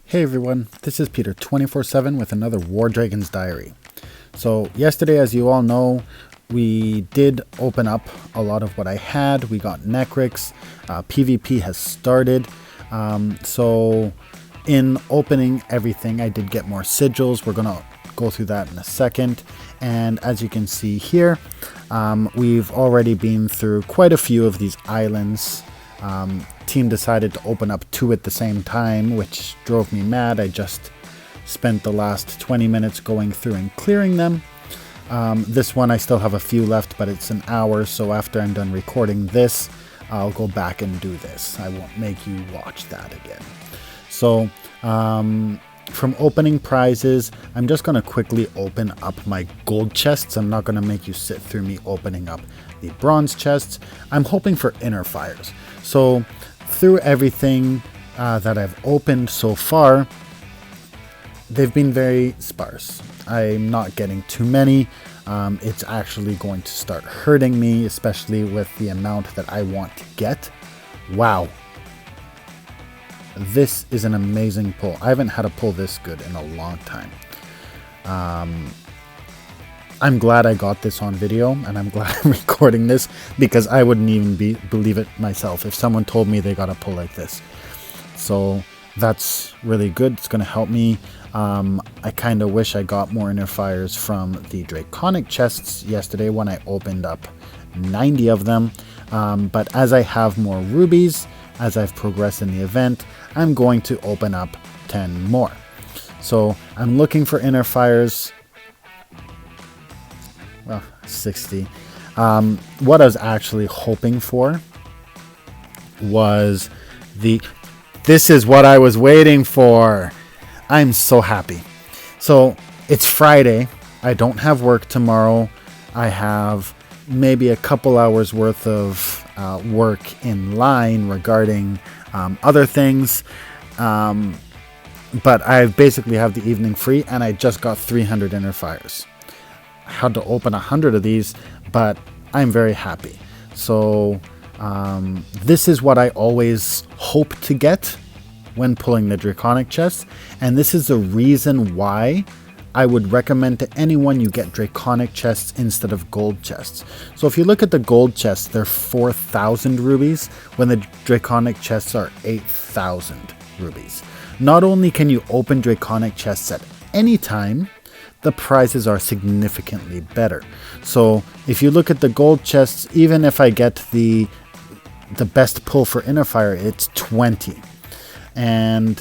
Hey everyone, this is Peter 24/7 with another WarDragons diary. So yesterday, as you all know, we did open up a lot of what I had. We got Necrix, PvP has started. So in opening everything, I did get more sigils. We're going to go through that in a second. And as you can see here, we've already been through quite a few of these islands. Team decided to open up two at the same time, which drove me mad. I just spent the last 20 minutes going through and clearing them. This one I still have a few left, but it's an hour, so after I'm done recording this, I'll go back and do this. I won't make you watch that again. So from opening prizes, I'm just going to quickly open up my gold chests. I'm not going to make you sit through me opening up the bronze chests. I'm hoping for inner fires. So through everything that I've opened so far, they've been very sparse. I'm not getting too many. It's actually going to start hurting me, especially with the amount that I want to get. Wow. This is an amazing pull. I haven't had a pull this good in a long time. I'm glad I got this on video, and I'm glad I'm recording this, because I wouldn't even believe it myself if someone told me they got a pull like this. So that's really good. It's going to help me. I kind of wish I got more inner fires from the Draconic chests yesterday when I opened up 90 of them. But as I have more rubies, as I've progressed in the event, I'm going to open up 10 more. So I'm looking for inner fires. Well, 60. What I was actually hoping for was this is what I was waiting for. I'm so happy. So it's Friday. I don't have work tomorrow. I have maybe a couple hours worth of work in line regarding other things. But I basically have the evening free, and I just got 300 inner fires. I had to open 100 of these, but I'm very happy. So this is what I always hope to get when pulling the Draconic chests, and this is the reason why I would recommend to anyone you get Draconic chests instead of gold chests. So if you look at the gold chests, they're 4,000 rubies, when the Draconic chests are 8,000 rubies. Not only can you open Draconic chests at any time, the prizes are significantly better. So if you look at the gold chests, even if I get the best pull for inner fire, it's 20. And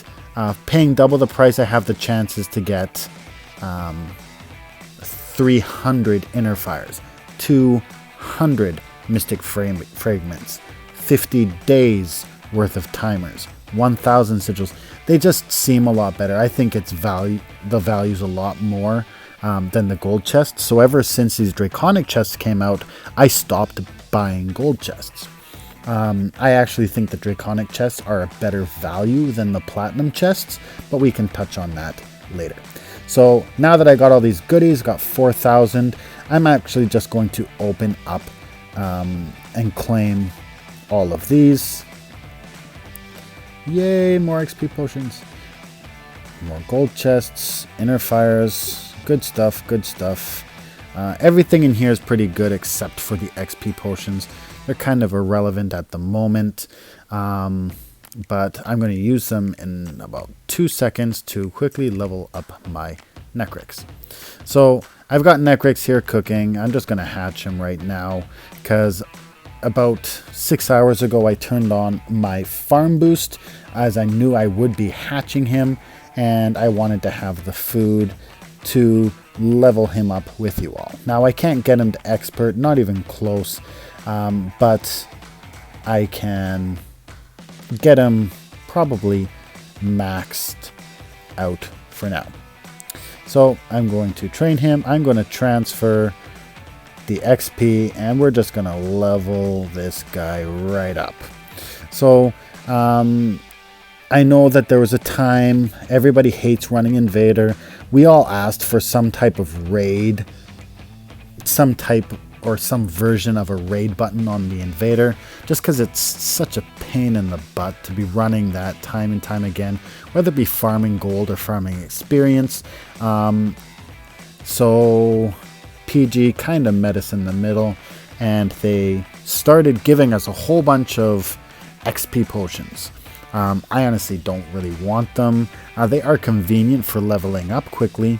paying double the price, I have the chances to get 300 inner fires, 200 mystic fragments, 50 days worth of timers, 1,000 sigils. They just seem a lot better. I think the value's a lot more than the gold chests. So ever since these Draconic chests came out, I stopped buying gold chests. I actually think the Draconic chests are a better value than the platinum chests, but we can touch on that later. So now that I got all these goodies, got 4,000, I'm actually just going to open up and claim all of these. Yay, more XP potions. More gold chests, inner fires, good stuff, good stuff. Everything in here is pretty good except for the XP potions. They're kind of irrelevant at the moment, but I'm going to use them in about 2 seconds to quickly level up my Necrix. So I've got Necrix here cooking. I'm just going to hatch him right now, because about 6 hours ago I turned on my farm boost, as I knew I would be hatching him, and I wanted to have the food to level him up with you all. Now I can't get him to expert, not even close, but I can get him probably maxed out for now. So I'm going to train him. I'm going to transfer the XP, and we're just going to level this guy right up. So I know that there was a time everybody hates running Invader. We all asked for some type of raid, some type or some version of a raid button on the invader, just because it's such a pain in the butt to be running that time and time again, whether it be farming gold or farming experience. So PG kind of met us in the middle, and they started giving us a whole bunch of XP potions. I honestly don't really want them. They are convenient for leveling up quickly,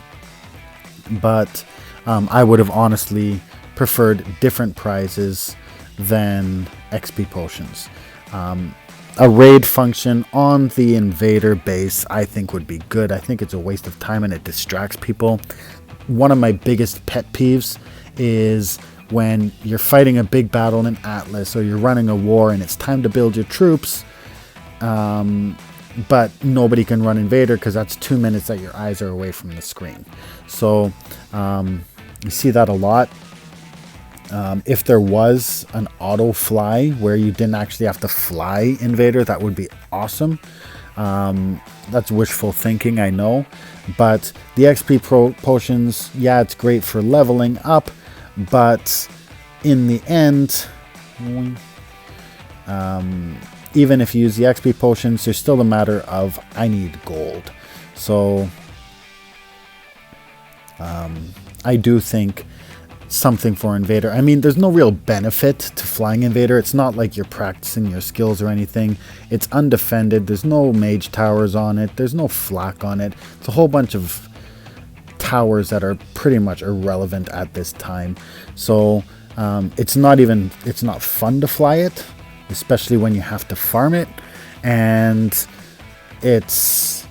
but I would have honestly preferred different prizes than XP potions. A raid function on the invader base I think would be good. I think it's a waste of time and it distracts people. One of my biggest pet peeves is when you're fighting a big battle in an atlas or you're running a war and it's time to build your troops, but nobody can run invader because that's 2 minutes that your eyes are away from the screen. So you see that a lot. If there was an auto fly where you didn't actually have to fly invader, that would be awesome. That's wishful thinking, I know. But the XP potions, yeah, it's great for leveling up, but in the end, even if you use the XP potions, there's still a matter of I need gold. So I do think something for invader. I mean, there's no real benefit to flying invader. It's not like you're practicing your skills or anything. It's undefended. There's no mage towers on it. There's no flak on it. It's a whole bunch of towers that are pretty much irrelevant at this time. So it's not fun to fly it, especially when you have to farm it, and it's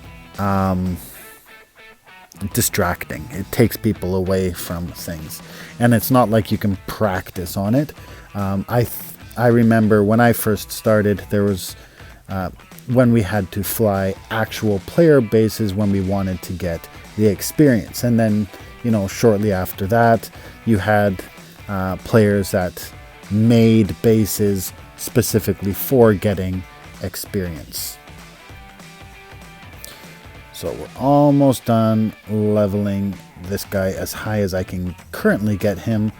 distracting. It takes people away from things, and it's not like you can practice on it. I remember when I first started, there was when we had to fly actual player bases when we wanted to get the experience, and then shortly after that you had players that made bases specifically for getting experience. So we're almost done leveling this guy as high as I can currently get him.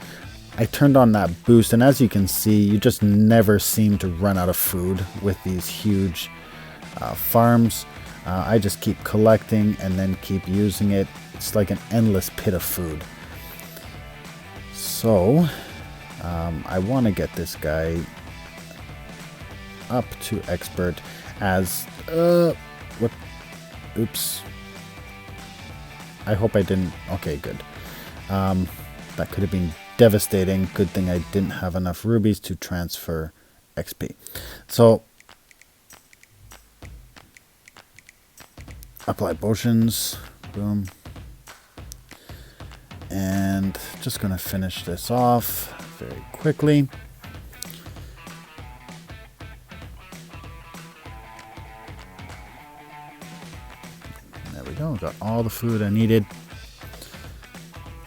I turned on that boost, and as you can see, you just never seem to run out of food with these huge farms. I just keep collecting and then keep using it. It's like an endless pit of food. So I want to get this guy up to expert as what? Oops. I hope I didn't. Okay, good. That could have been devastating. Good thing I didn't have enough rubies to transfer XP. So apply potions. Boom. And just going to finish this off very quickly. There we go. Got all the food I needed.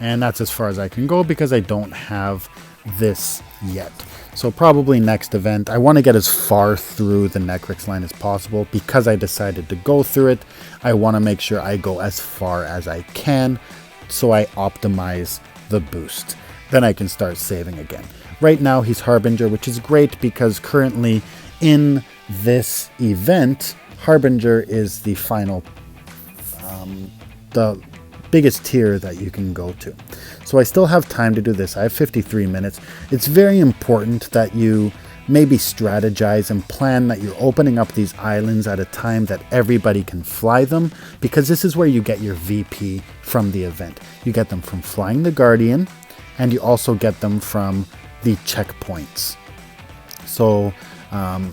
And that's as far as I can go because I don't have this yet. So probably next event, I want to get as far through the Necrix line as possible. Because I decided to go through it, I want to make sure I go as far as I can, so I optimize the boost. Then I can start saving again. Right now he's Harbinger, which is great because currently in this event, Harbinger is the final, the biggest tier that you can go to. So I still have time to do this. I have 53 minutes. It's very important that you maybe strategize and plan that you're opening up these islands at a time that everybody can fly them, because this is where you get your VP from the event. You get them from flying the Guardian, and you also get them from the checkpoints. So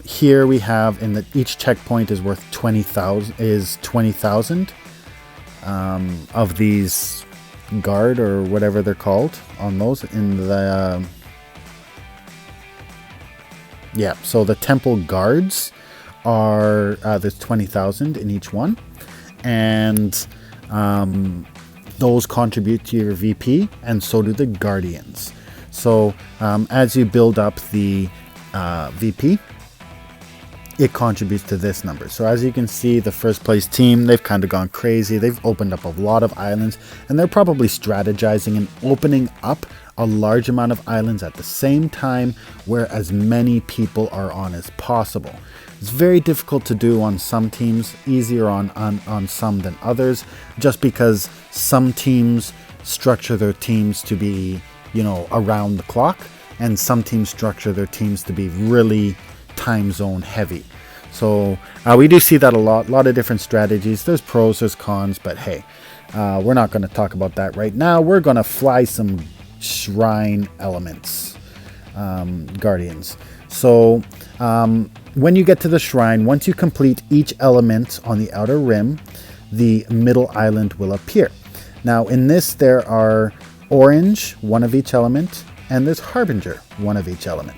here we have each checkpoint is worth 20,000 of these guard or whatever they're called on those in the yeah, so the temple guards are there's 20,000 in each one, and those contribute to your VP, and so do the guardians. So as you build up the VP, it contributes to this number. So as you can see, the first place team, they've kind of gone crazy. They've opened up a lot of islands, and they're probably strategizing and opening up a large amount of islands at the same time where as many people are on as possible. It's very difficult to do on some teams, easier on some than others, just because some teams structure their teams to be, you know, around the clock, and some teams structure their teams to be really time zone heavy. So we do see that a lot of different strategies. There's pros, there's cons, but hey, we're not going to talk about that right now. We're going to fly some shrine elements, guardians. So when you get to the shrine, once you complete each element on the outer rim, the middle island will appear. Now in this, there are orange, one of each element, and there's harbinger, one of each element.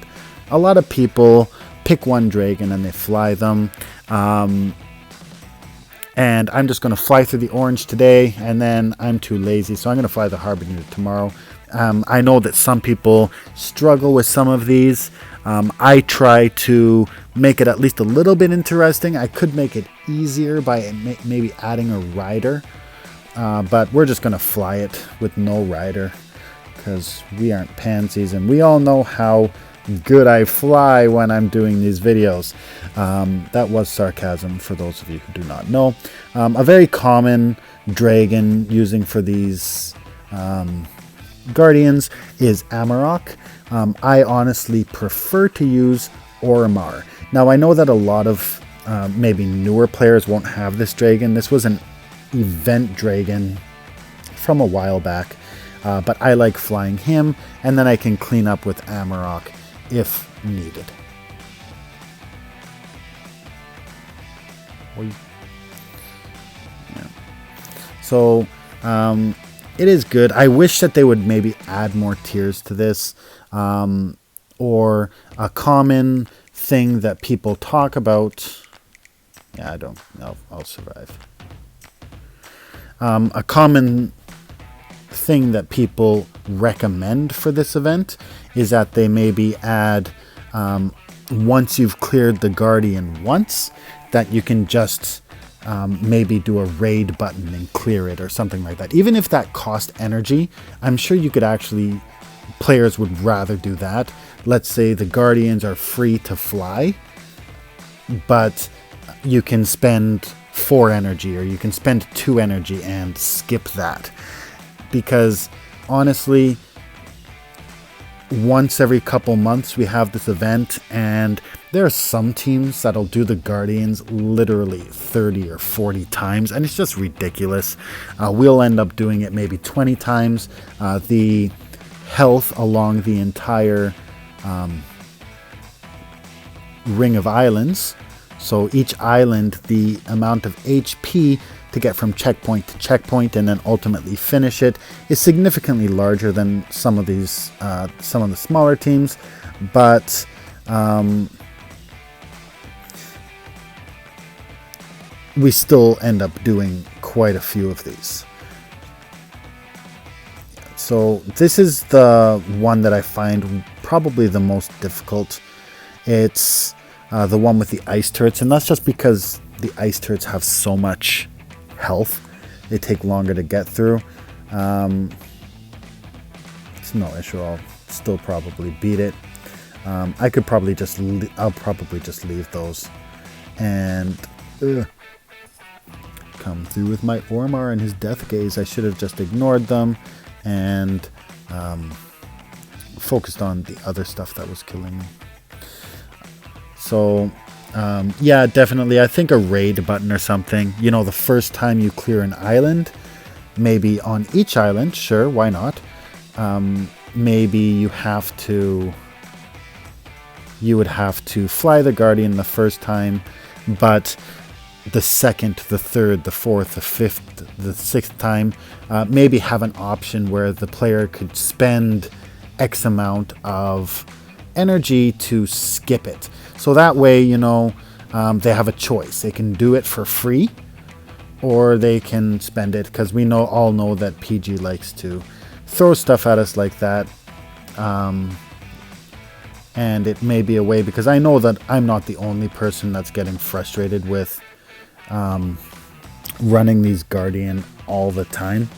A lot of people pick one dragon and they fly them, and I'm just going to fly through the orange today, and then I'm too lazy, so I'm going to fly the harbinger tomorrow. I know that some people struggle with some of these. I try to make it at least a little bit interesting. I could make it easier by maybe adding a rider, but we're just going to fly it with no rider because we aren't pansies, and we all know how good I fly when I'm doing these videos. That was sarcasm for those of you who do not know. A very common dragon using for these guardians is Amarok. I honestly prefer to use Oromar. Now I know that a lot of maybe newer players won't have this dragon. This was an event dragon from a while back, but I like flying him, and then I can clean up with Amarok if needed. Yeah. So it is good. I wish that they would maybe add more tiers to this, or a common thing that people talk about. Yeah, I'll survive. A common thing that people recommend for this event is that they maybe add, once you've cleared the guardian once, that you can just maybe do a raid button and clear it or something like that. Even if that cost energy, I'm sure you could actually, players would rather do that. Let's say the guardians are free to fly, but you can spend 4 energy or you can spend 2 energy and skip that. Because honestly, once every couple months we have this event, and there are some teams that'll do the guardians literally 30 or 40 times, and it's just ridiculous. We'll end up doing it maybe 20 times. The health along the entire ring of islands, so each island, the amount of HP to get from checkpoint to checkpoint and then ultimately finish it, is significantly larger than some of these, some of the smaller teams, but we still end up doing quite a few of these. So this is the one that I find probably the most difficult. It's the one with the ice turrets, and that's just because the ice turrets have so much health. They take longer to get through. It's no issue. I'll still probably beat it. I could probably just I'll probably just leave those and come through with my Oromar and his death gaze. I should have just ignored them and focused on the other stuff that was killing me. So yeah, definitely. I think a raid button or something. You know, the first time you clear an island, maybe on each island, sure, why not? Maybe you would have to fly the guardian the first time, but the second, the third, the fourth, the fifth, the sixth time, maybe have an option where the player could spend X amount of energy to skip it. So that way, you know, they have a choice. They can do it for free, or they can spend it, because we all know that PG likes to throw stuff at us like that. and it may be a way, because I know that I'm not the only person that's getting frustrated with running these Guardian all the time.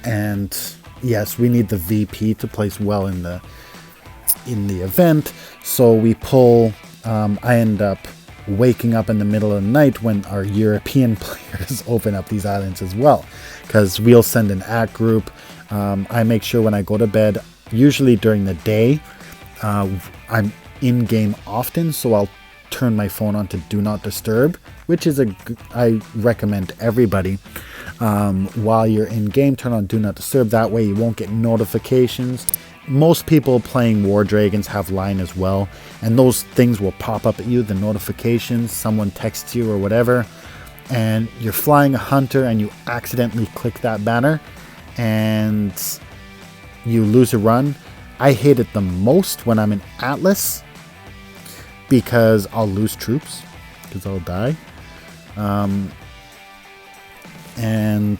And yes, we need the VP to place well in the event, so we pull. I end up waking up in the middle of the night when our European players open up these islands as well, because we'll send an act group. I make sure when I go to bed, usually during the day, I'm in game often, so I'll turn my phone on to do not disturb, which is I recommend everybody, while you're in game, turn on do not disturb. That way you won't get notifications. Most people playing WarDragons have line as well, and those things will pop up at you, the notifications, someone texts you or whatever, and you're flying a hunter and you accidentally click that banner and you lose a run. I hate it the most when I'm in Atlas, because I'll lose troops, because I'll die. And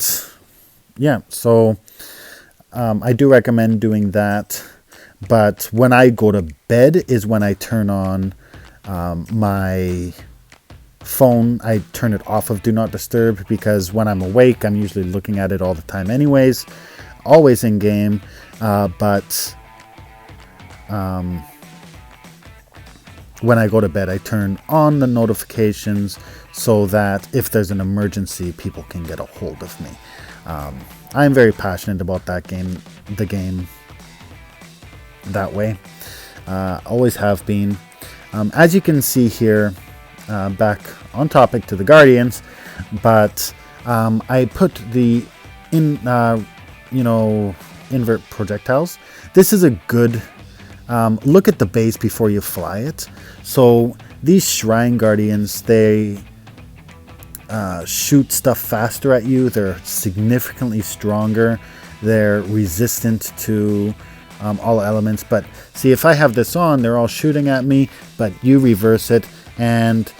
yeah, so I do recommend doing that. But when I go to bed is when I turn on my phone. I turn it off of do not disturb, because when I'm awake, I'm usually looking at it all the time anyways, always in game. But when I go to bed, I turn on the notifications so that if there's an emergency, people can get a hold of me. I'm very passionate about the game that way. Always have been. As you can see here, back on topic to the Guardians, but I put the invert projectiles. This is a good look at the base before you fly it. So these Shrine Guardians, they shoot stuff faster at you. They're significantly stronger. They're resistant to all elements. But see, if I have this on, they're all shooting at me, but you reverse it and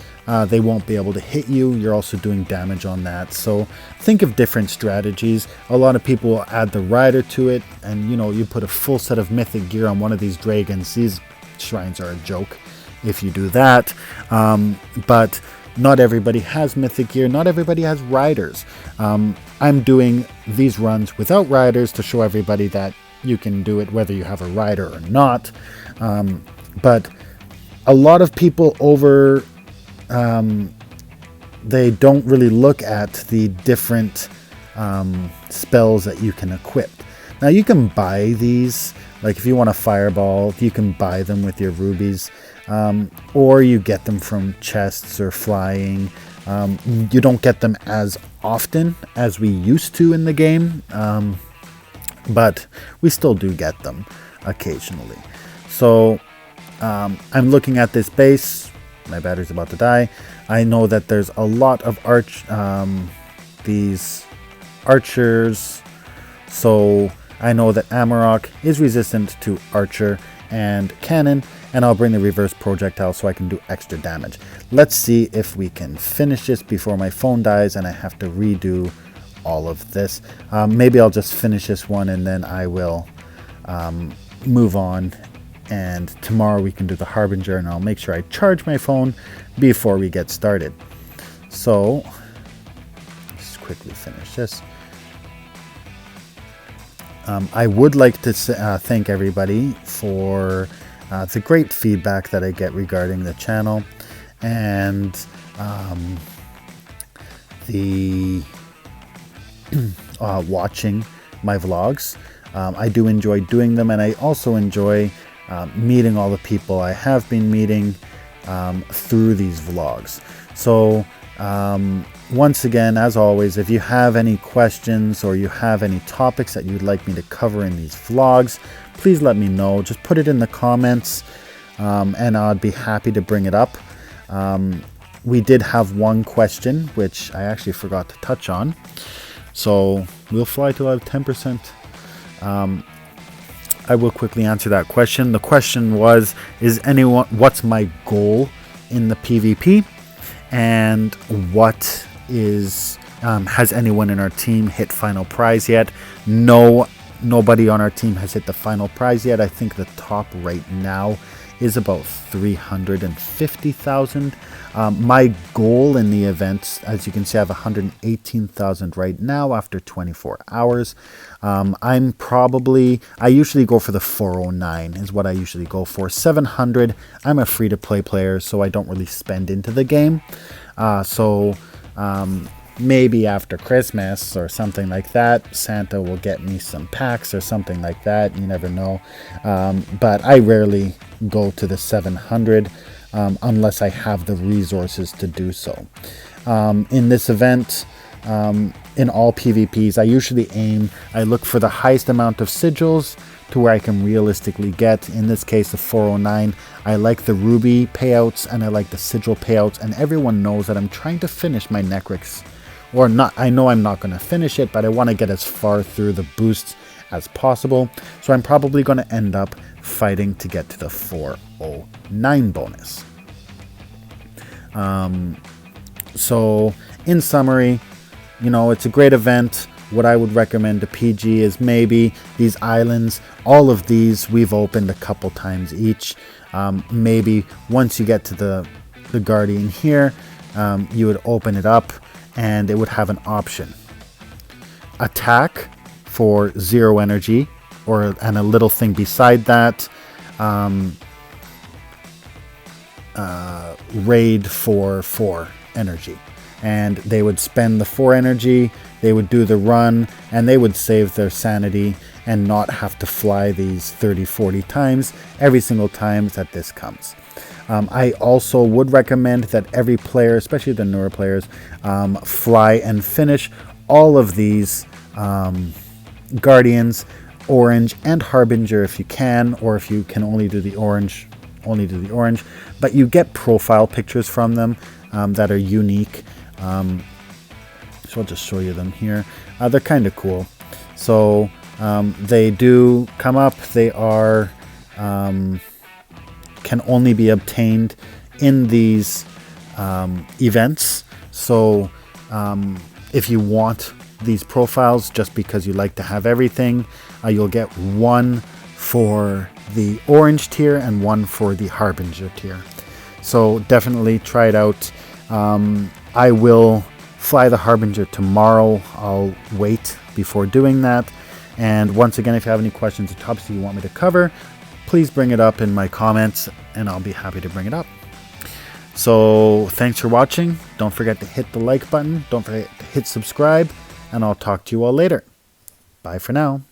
they won't be able to hit you. You're also doing damage on that. So think of different strategies. A lot of people will add the rider to it, and you put a full set of mythic gear on one of these dragons. These shrines are a joke if you do that. But not everybody has mythic gear. Not everybody has riders. I'm doing these runs without riders to show everybody that you can do it whether you have a rider or not. But a lot of people they don't really look at the different spells that you can equip. Now you can buy these, like if you want a fireball, you can buy them with your rubies, or you get them from chests or flying. You don't get them as often as we used to in the game, but we still do get them occasionally. So I'm looking at this base. My battery's about to die. I know that there's a lot of these archers, so I know that Amarok is resistant to archer and cannon, and I'll bring the reverse projectile so I can do extra damage. Let's see if we can finish this before my phone dies and I have to redo all of this. Maybe I'll just finish this one and then I will move on, and tomorrow we can do the Harbinger, and I'll make sure I charge my phone before we get started. So let's quickly finish this. I would like to thank everybody for the great feedback that I get regarding the channel and the watching my vlogs. I do enjoy doing them, and I also enjoy meeting all the people I have been meeting through these vlogs. So once again, as always, if you have any questions or you have any topics that you'd like me to cover in these vlogs, please let me know. Just put it in the comments, and I'd be happy to bring it up. We did have one question which I actually forgot to touch on, so we'll fly till I have 10%. I will quickly answer that question. The question was, what's my goal in the PvP, and has anyone in our team hit final prize yet? No, nobody on our team has hit the final prize yet. I think the top right now is about 350,000. My goal in the event, as you can see, I have 118,000 right now after 24 hours. I usually go for the 409 is what I usually go for. 700, I'm a free-to-play player, so I don't really spend into the game. Maybe after Christmas or something like that, Santa will get me some packs or something like that. You never know. But I rarely go to the 700 unless I have the resources to do so. In this event, in all PvPs, I usually I look for the highest amount of sigils to where I can realistically get. In this case, the 409. I like the ruby payouts and I like the sigil payouts, and everyone knows that I'm trying to finish my Necrix. Or not, I know I'm not going to finish it, but I want to get as far through the boosts as possible. So I'm probably going to end up fighting to get to the 409 bonus. So in summary, it's a great event. What I would recommend to PG is maybe these islands. All of these we've opened a couple times each. Maybe once you get to the Guardian here, you would open it up and it would have an option. Attack for 0 energy, and a little thing beside that, raid for 4 energy. And they would spend the 4 energy, they would do the run, and they would save their sanity and not have to fly these 30-40 times every single time that this comes. I also would recommend that every player, especially the newer players, fly and finish all of these Guardians, Orange, and Harbinger if you can, or if you can only do the Orange, But you get profile pictures from them that are unique. So I'll just show you them here. They're kind of cool. So they do come up. They are... can only be obtained in these events. So if you want these profiles just because you like to have everything, you'll get one for the Orange tier and one for the Harbinger tier. So definitely try it out. I will fly the Harbinger tomorrow. I'll wait before doing that. And once again, if you have any questions or topics you want me to cover, please bring it up in my comments and I'll be happy to bring it up. So thanks for watching. Don't forget to hit the like button. Don't forget to hit subscribe, and I'll talk to you all later. Bye for now.